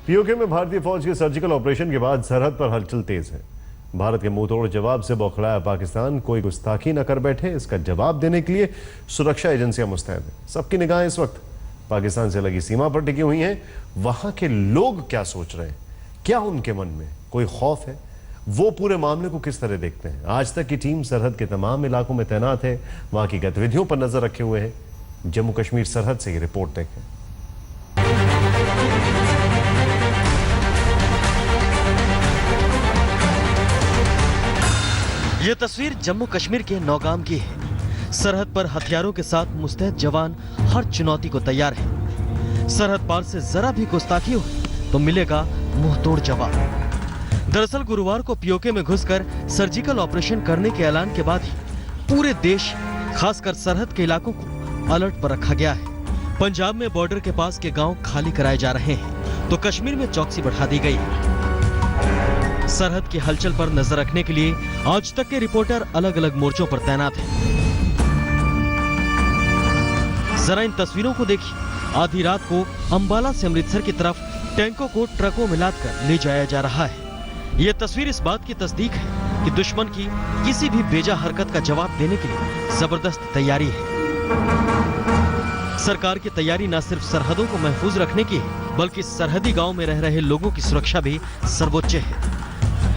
PoK में भारतीय फौज के सर्जिकल ऑपरेशन के बाद सरहद पर हलचल तेज है। भारत के मुंहतोड़ जवाब से बौखलाया पाकिस्तान कोई गुस्ताखी न कर बैठे, इसका जवाब देने के लिए सुरक्षा एजेंसियां मुस्तैद हैं। सबकी निगाहें इस वक्त पाकिस्तान से लगी सीमा पर टिकी हुई हैं। वहां के लोग क्या सोच रहे हैं, क्या उनके मन में कोई खौफ है, वो पूरे मामले को किस तरह देखते हैं। आज तक की टीम सरहद के तमाम इलाकों में तैनात है, वहां की गतिविधियों पर नजर रखे हुए है। जम्मू कश्मीर सरहद से ये रिपोर्ट देखें। ये तस्वीर जम्मू कश्मीर के नौगाम की है। सरहद पर हथियारों के साथ मुस्तैद जवान हर चुनौती को तैयार है। सरहद पार से जरा भी गुस्ताखी हो तो मिलेगा मुंहतोड़ जवाब। दरअसल गुरुवार को पीओके में घुसकर सर्जिकल ऑपरेशन करने के ऐलान के बाद ही पूरे देश, खासकर सरहद के इलाकों को अलर्ट पर रखा गया है। पंजाब में बॉर्डर के पास के गांव खाली कराए जा रहे हैं तो कश्मीर में चौकसी बढ़ा दी गई है। सरहद की हलचल पर नजर रखने के लिए आज तक के रिपोर्टर अलग अलग मोर्चों पर तैनात हैं। जरा इन तस्वीरों को देखिए। आधी रात को अंबाला से अमृतसर की तरफ टैंकों को ट्रकों में लादकर ले जाया जा रहा है। यह तस्वीर इस बात की तस्दीक है कि दुश्मन की किसी भी बेजा हरकत का जवाब देने के लिए जबरदस्त तैयारी है। सरकार की तैयारी न सिर्फ सरहदों को महफूज रखने की है, बल्कि सरहदी गांव में रह रहे लोगों की सुरक्षा भी सर्वोच्च है।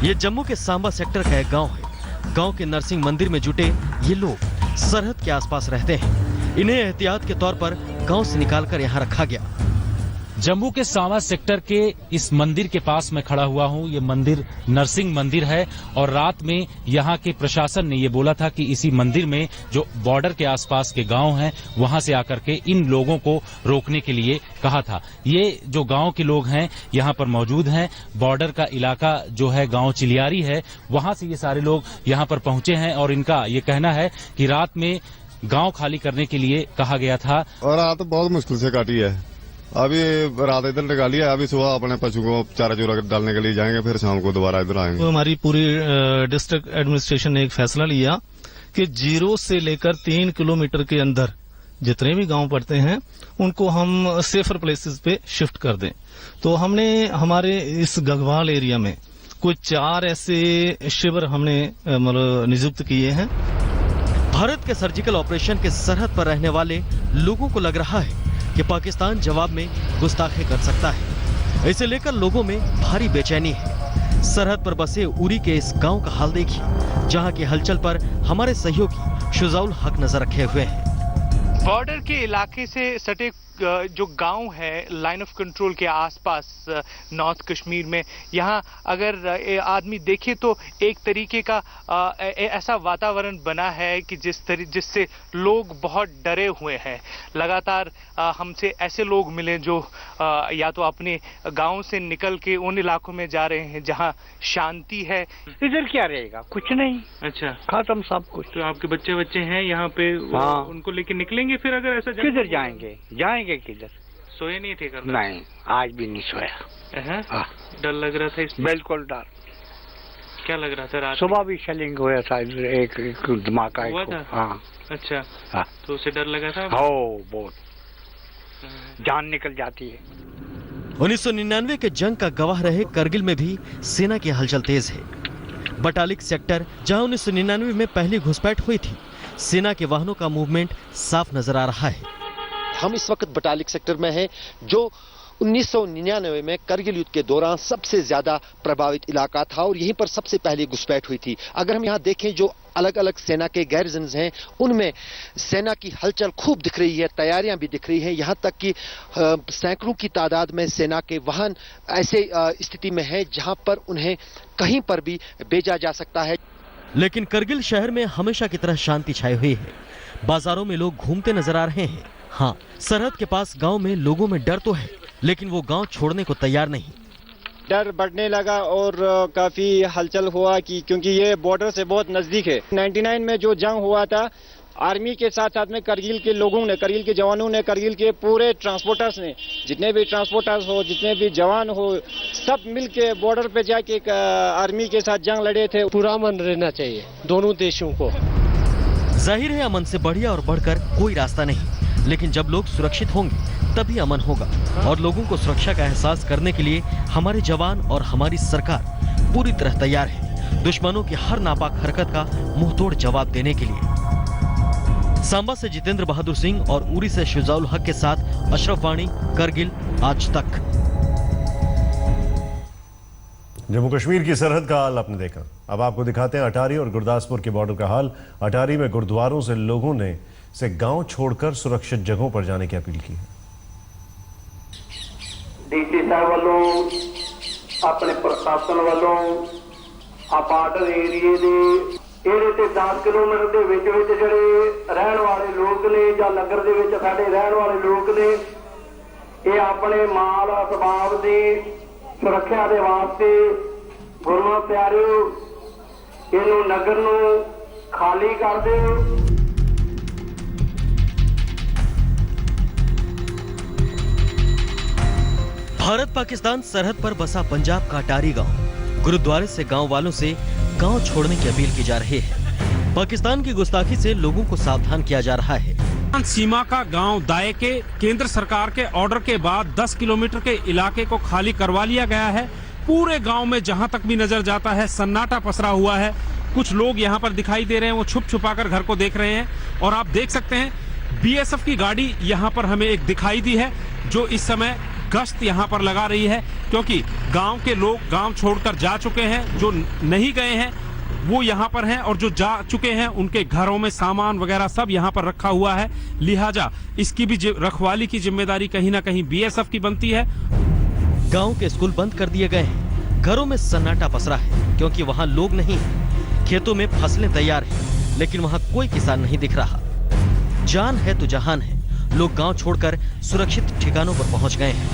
ये जम्मू के सांबा सेक्टर का एक गांव है। गांव के नरसिंह मंदिर में जुटे ये लोग सरहद के आसपास रहते हैं। इन्हें एहतियात के तौर पर गांव से निकालकर यहाँ रखा गया। जम्मू के सांबा सेक्टर के इस मंदिर के पास मैं खड़ा हुआ हूं। ये मंदिर नरसिंह मंदिर है और रात में यहाँ के प्रशासन ने ये बोला था कि इसी मंदिर में जो बॉर्डर के आसपास के गांव हैं वहां से आकर के इन लोगों को रोकने के लिए कहा था। ये जो गांव के लोग हैं यहाँ पर मौजूद हैं। बॉर्डर का इलाका जो है गांव चिलियारी है, वहां से ये सारे लोग यहाँ पर पहुंचे हैं और इनका ये कहना है कि रात में गांव खाली करने के लिए कहा गया था। और रात बहुत मुश्किल से काटी है। अभी रात इधर निकाली है, अभी सुबह अपने पशु को चारा चूरा डालने के लिए जाएंगे, फिर शाम को दोबारा इधर आएंगे। तो हमारी पूरी डिस्ट्रिक्ट एडमिनिस्ट्रेशन ने एक फैसला लिया कि 0 से लेकर 3 किलोमीटर के अंदर जितने भी गांव पड़ते हैं उनको हम सेफर प्लेसेस पे शिफ्ट कर दें। तो हमने हमारे इस गढ़वाल एरिया में कुछ 4 ऐसे शिविर हमने मतलब नियुक्त किए हैं। भारत के सर्जिकल ऑपरेशन के सरहद पर रहने वाले लोगों को लग रहा है कि पाकिस्तान जवाब में गुस्ताखी कर सकता है। इसे लेकर लोगों में भारी बेचैनी है। सरहद पर बसे उरी के इस गांव का हाल देखिए, जहां की हलचल पर हमारे सहयोगी शुजाउल हक नजर रखे हुए हैं। बॉर्डर के इलाके से सटे जो गांव है लाइन ऑफ कंट्रोल के आसपास नॉर्थ कश्मीर में, यहाँ अगर आदमी देखे तो एक तरीके का ऐसा वातावरण बना है कि जिससे लोग बहुत डरे हुए हैं। लगातार हमसे ऐसे लोग मिले जो या तो अपने गांव से निकल के उन इलाकों में जा रहे हैं जहां शांति है। इधर क्या रहेगा, कुछ नहीं। अच्छा, खत्म सब कुछ। तो आपके बच्चे हैं यहाँ पे? हाँ। उनको लेके निकलेंगे फिर अगर ऐसा? किधर जाएंगे किधर? सोए नहीं थे कल? नहीं, आज भी नहीं सोया। डर लग रहा था इसमें? बिल्कुल डर। क्या लग रहा था रात? सुबह भी शेलिंग हुआ था, एक धमाका हुआ था। हाँ। अच्छा। हाँ। तो उसे डर लगा था? बहुत जान निकल जाती है। 1999 के जंग का गवाह रहे करगिल में भी सेना की हलचल तेज है। बटालिक सेक्टर, जहां 1999 में पहली घुसपैठ हुई थी, सेना के वाहनों का मूवमेंट साफ नजर आ रहा है। हम इस वक्त बटालिक सेक्टर में हैं, जो 1999 में करगिल युद्ध के दौरान सबसे ज्यादा प्रभावित इलाका था और यहीं पर सबसे पहले घुसपैठ हुई थी। अगर हम यहाँ देखें जो अलग अलग सेना के गैरिजन्स हैं उनमें सेना की हलचल खूब दिख रही है, तैयारियां भी दिख रही हैं। यहाँ तक कि सैकड़ों की तादाद में सेना के वाहन ऐसे स्थिति में हैं जहां पर उन्हें कहीं पर भी भेजा जा सकता है। लेकिन करगिल शहर में हमेशा की तरह शांति छाई हुई है। बाजारों में लोग घूमते नजर आ रहे हैं। हाँ, सरहद के पास गांव में लोगों में डर तो है, लेकिन वो गांव छोड़ने को तैयार नहीं। डर बढ़ने लगा और काफी हलचल हुआ क्योंकि ये बॉर्डर से बहुत नजदीक है। 99 में जो जंग हुआ था, आर्मी के साथ साथ में करगिल के लोगों ने, करगिल के जवानों ने, करगिल के पूरे ट्रांसपोर्टर्स ने, जितने भी ट्रांसपोर्टर्स हो, जितने भी जवान हो, सब मिलके बॉर्डर पे जाके आर्मी के साथ जंग लड़े थे। पूरा अमन रहना चाहिए दोनों देशों को। जाहिर है अमन से बढ़िया और बढ़कर कोई रास्ता नहीं, लेकिन जब लोग सुरक्षित होंगे तभी अमन होगा। और लोगों को सुरक्षा का एहसास करने के लिए हमारे जवान और हमारी सरकार पूरी तरह तैयार है दुश्मनों की हर नापाक हरकत का मुंहतोड़ जवाब देने के लिए। सांबा से जितेंद्र बहादुर सिंह और उरी से शुजाउल हक के साथ अशरफ वाणी, करगिल, आज तक। जम्मू कश्मीर की सरहद का हाल आपने देखा, अब आपको दिखाते हैं अटारी और गुरदासपुर के बॉर्डर का हाल। अटारी में गुरुद्वारों से लोगों ने गांव छोड़कर सुरक्षित जगहों पर जाने की अपील की है। डीसी साहब वालों अपने प्रशासन वालों बार्डर एरिए ਦੇ 10 किलोमीटर ਦੇ ਵਿੱਚ ਜਿਹੜੇ ਰਹਿਣ ਵਾਲੇ ਲੋਕ ਨੇ ਜਾਂ ਨਗਰ ਦੇ ਵਿੱਚ ਸਾਡੇ ਰਹਿਣ ਵਾਲੇ ਲੋਕ ਨੇ ਇਹ ਆਪਣੇ ਮਾਲ ਅਸਬਾਬ ਦੀ ਸੁਰੱਖਿਆ ਦੇ ਵਾਸਤੇ ਗੁਰਮਤਿ ਪਿਆਰਿਓ ਇਹਨੂੰ ਨਗਰ ਨੂੰ ਖਾਲੀ ਕਰ ਦਿਓ। भारत पाकिस्तान सरहद पर बसा पंजाब का अटारी गांव, गुरुद्वारे से गांव वालों से गांव छोड़ने की अपील की जा रही है। पाकिस्तान की गुस्ताखी से लोगों को सावधान किया जा रहा है। सीमा का गांव दाए के केंद्र सरकार के ऑर्डर के बाद 10 किलोमीटर के इलाके को खाली करवा लिया गया है। पूरे गांव में जहां तक भी नजर जाता है सन्नाटा पसरा हुआ है। कुछ लोग यहां पर दिखाई दे रहे हैं, वो छुप छुपाकर घर को देख रहे हैं। और आप देख सकते हैं बीएसएफ की गाड़ी यहां पर हमें एक दिखाई दी है जो इस समय गश्त यहां पर लगा रही है, क्योंकि गांव के लोग गांव छोड़कर जा चुके हैं। जो नहीं गए हैं वो यहां पर हैं और जो जा चुके हैं उनके घरों में सामान वगैरह सब यहां पर रखा हुआ है। लिहाजा इसकी भी रखवाली की जिम्मेदारी कहीं ना कहीं बीएसएफ की बनती है। गांव के स्कूल बंद कर दिए गए हैं, घरों में सन्नाटा पसरा है क्योंकि वहां लोग नहीं हैं। खेतों में फसलें तैयार हैं, लेकिन वहां कोई किसान नहीं दिख रहा। जान है तो जहान है, लोग गांव छोड़कर सुरक्षित ठिकानों पर पहुंच गए हैं।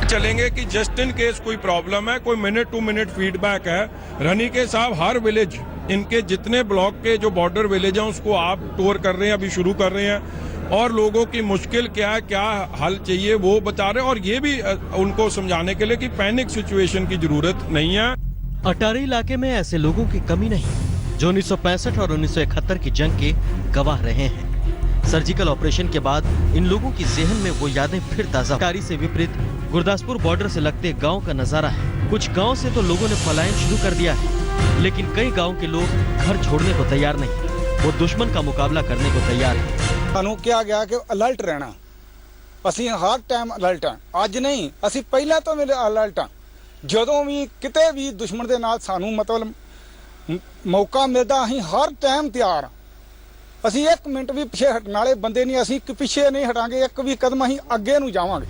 चलेंगे कि जस्ट इन केस कोई प्रॉब्लम है, कोई मिनट टू मिनट फीडबैक है। रनी के साहब हर विलेज इनके जितने ब्लॉक के जो बॉर्डर विलेज हैं उसको आप टूर कर रहे हैं, अभी शुरू कर रहे हैं और लोगों की मुश्किल क्या है, क्या हल चाहिए वो बता रहे हैं। और ये भी उनको समझाने के लिए कि पैनिक सिचुएशन की जरूरत नहीं है। अटारी इलाके में ऐसे लोगों की कमी नहीं जो 1965 और 1971 की जंग के गवाह रहे हैं। सर्जिकल ऑपरेशन के बाद इन लोगों की ज़हन में वो यादें फिर ताजा। अटारी से विपरीत गुरदासपुर बॉर्डर से लगते गांव का नजारा है। कुछ गांव से तो लोगों ने पलायन शुरू कर दिया है, लेकिन कई गांव के लोग घर छोड़ने को तैयार नहीं। वो दुश्मन का मुकाबला करने को तैयार है। ਸਾਨੂੰ ਕਿਹਾ ਗਿਆ ਕਿ ਅਲਰਟ ਰਹਿਣਾ, ਅਸੀਂ ਹਰ ਟਾਈਮ ਅਲਰਟ ਹਾਂ। ਅੱਜ ਨਹੀਂ, ਅਸੀਂ ਪਹਿਲਾਂ ਤੋਂ ਮੇਰੇ ਅਲਰਟ ਹਾਂ। ਜਦੋਂ ਵੀ ਕਿਤੇ ਵੀ ਦੁਸ਼ਮਣ ਦੇ ਨਾਲ ਸਾਨੂੰ ਮਤਲਬ ਮੌਕਾ ਮਿਲਦਾ ਅਸੀਂ ਹਰ ਟਾਈਮ ਤਿਆਰ ਹਾਂ। ਅਸੀਂ 1 ਮਿੰਟ ਵੀ ਪਿੱਛੇ ਹਟਣ ਵਾਲੇ ਬੰਦੇ नहीं, ਅਸੀਂ ਪਿੱਛੇ नहीं हटांगे, एक भी कदम ਅਸੀਂ ਅੱਗੇ ਨੂੰ ਜਾਵਾਂਗੇ।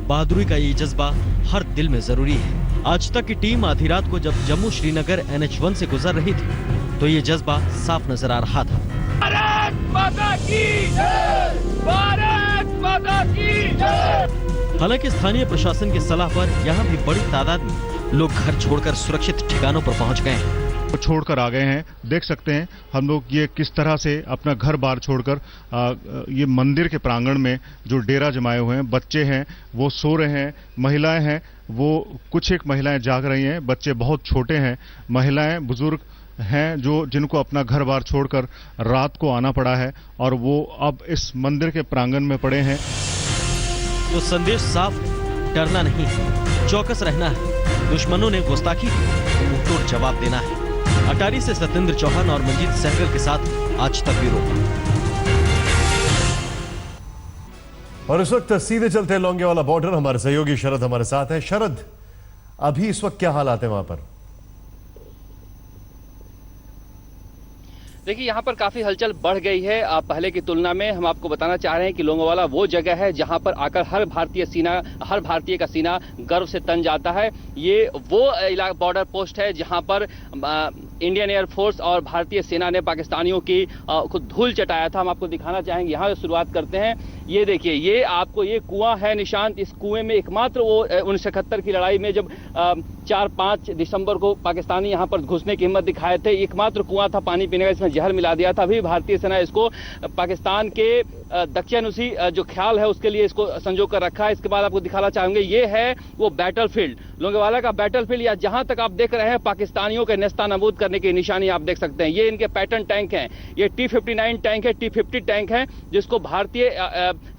बहादुरी का ये जज्बा हर दिल में जरूरी है। आज तक की टीम आधी रात को जब जम्मू श्रीनगर NH1 से गुजर रही थी तो ये जज्बा साफ नजर आ रहा था। भारत माता की जय! भारत माता की जय! हालांकि स्थानीय प्रशासन की सलाह पर यहाँ भी बड़ी तादाद में लोग घर छोड़कर सुरक्षित ठिकानों पर पहुँच गए हैं। छोड़कर आ गए हैं। देख सकते हैं हम लोग ये किस तरह से अपना घर बार छोड़कर ये मंदिर के प्रांगण में जो डेरा जमाए हुए हैं। बच्चे हैं वो सो रहे हैं, महिलाएं हैं वो कुछ एक महिलाएं जाग रही हैं, बच्चे बहुत छोटे हैं, महिलाएं बुजुर्ग हैं जो जिनको अपना घर बार छोड़कर रात को आना पड़ा है और वो अब इस मंदिर के प्रांगण में पड़े हैं। तो संदेश साफ है, डरना नहीं है, चौकस रहना है। दुश्मनों ने गुस्ताखी की तो मुंहतोड़ जवाब देना है। अटारी से सत्येंद्र चौहान और मंजीत सहगल के साथ आज तक ब्यूरो। और इस वक्त सीधे चलते हैं लोंगेवाला बॉर्डर। हमारे सहयोगी शरद हमारे साथ हैं। शरद, अभी इस वक्त क्या हालात हैं वहां पर? देखिए यहाँ पर काफी हलचल बढ़ गई है पहले की तुलना में। हम आपको बताना चाह रहे हैं कि लोंगेवाला वो जगह है जहाँ पर आकर हर भारतीय का सीना गर्व से तन जाता है। ये वो बॉर्डर पोस्ट है जहाँ पर इंडियन एयरफोर्स और भारतीय सेना ने पाकिस्तानियों की खुद धूल चटाया था। हम आपको दिखाना चाहेंगे, यहाँ से शुरुआत करते हैं। ये देखिए, ये आपको ये कुआं है निशांत। इस कुएं में एकमात्र वो 1971 की लड़ाई में जब 4-5 दिसंबर को पाकिस्तानी यहाँ पर घुसने की हिम्मत दिखाए थे। एकमात्र कुआं था पानी पीने का, इसमें जहर मिला दिया था। अभी भारतीय सेना इसको पाकिस्तान के दक्षिणानुसी जो ख्याल है उसके लिए इसको संजो कर रखा है। इसके बाद आपको दिखाना चाहूंगे, ये है वो बैटलफील्ड, लोंगेवाला का बैटलफील्ड, या जहां तक आप देख रहे हैं पाकिस्तानियों के नेस्तानाबूद करने की निशानी आप देख सकते हैं। ये इनके पैटर्न टैंक हैं, ये T-59 टैंक है, T-50 टैंक है, जिसको भारतीय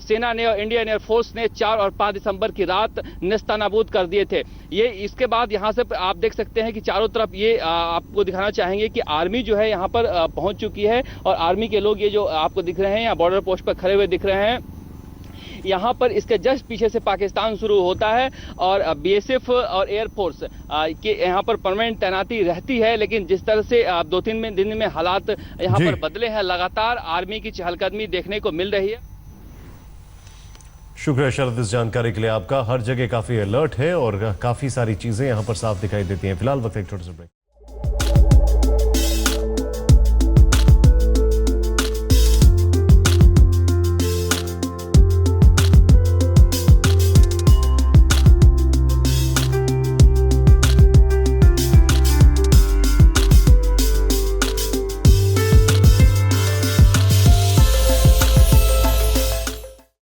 सेना ने और इंडियन एयरफोर्स ने 4 और 5 दिसंबर की रात नेस्तानाबूद कर दिए थे। ये इसके बाद यहां से आप देख सकते हैं कि चारों तरफ ये आपको दिखाना चाहेंगे कि आर्मी जो है यहां पर पहुंच चुकी है, और आर्मी के लोग ये जो आपको दिख रहे हैं यहाँ बॉर्डर पोस्ट पर खड़े हुए दिख रहे हैं। यहाँ पर इसके जस्ट पीछे से पाकिस्तान शुरू होता है और बीएसएफ और एयरफोर्स के यहाँ पर परमानेंट तैनाती रहती है। लेकिन जिस तरह से 2-3 दिन में हालात यहाँ पर बदले हैं, लगातार आर्मी की चहलकदमी देखने को मिल रही है। शुक्रिया शरद इस जानकारी के लिए आपका। हर जगह काफी अलर्ट है और काफी सारी चीजें यहाँ पर साफ दिखाई देती हैं। फिलहाल वक्त एक छोटे से ब्रेक।